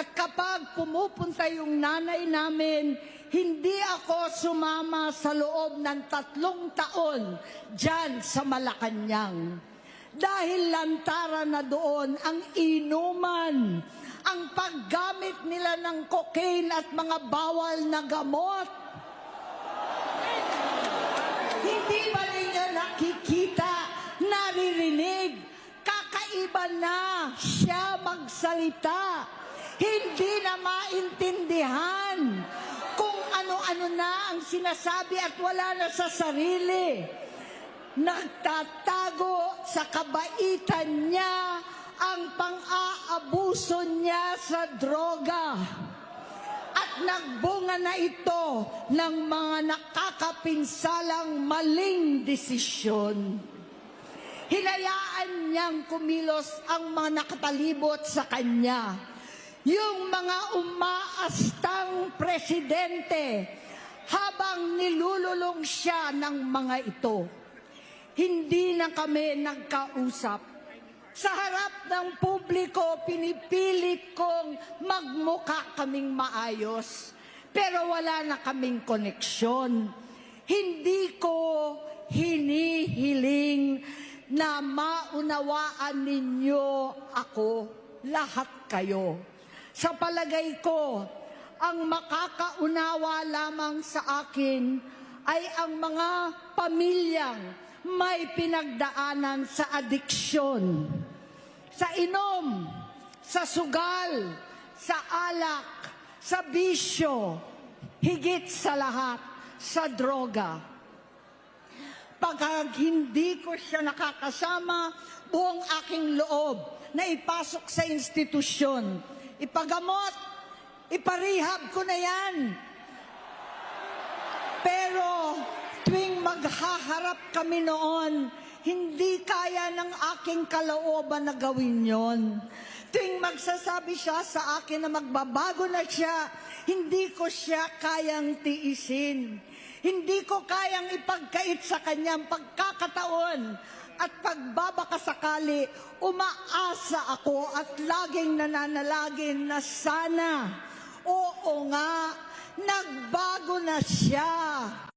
At kapag pumupunta yung nanay namin, hindi ako sumama sa loob ng 3 taon dyan sa Malacanang. Dahil lantaran na doon ang inuman, ang paggamit nila ng cocaine at mga bawal na gamot. Hindi ba ninyo nakikita, naririnig, kakaiba na siya magsalita. Hindi na maintindihan kung ano-ano na ang sinasabi at wala na sa sarili. Nagtatago sa kabaitan niya ang pang-aabuso niya sa droga. At nagbunga na ito ng mga nakakapinsalang maling desisyon. Hinayaan niyang kumilos ang mga nakatalibot sa kanya. Yung mga umaastang presidente habang nilululong siya ng mga ito. Hindi na kami nagkausap. Sa harap ng publiko, pinipilit kong magmukha kaming maayos. Pero wala na kaming koneksyon. Hindi ko hinihiling na maunawaan ninyo ako, lahat kayo. Sa palagay ko, ang makakaunawa lamang sa akin ay ang mga pamilyang may pinagdaanan sa adiksyon, sa inom, sa sugal, sa alak, sa bisyo, higit sa lahat, sa droga. Pag hindi ko siya nakakasama, buong aking loob na ipasok sa institusyon, ipagamot, iparehab ko na yan. Pero tuwing maghaharap kami noon, hindi kaya ng aking kalooban na gawin yon. Tuwing magsasabi siya sa akin na magbabago na siya, hindi ko siya kayang tiisin. Hindi ko kayang ipagkait sa kanyang pagkakataon. At pagbabakasakali, umaasa ako at laging nananalangin na sana, oo nga, nagbago na siya.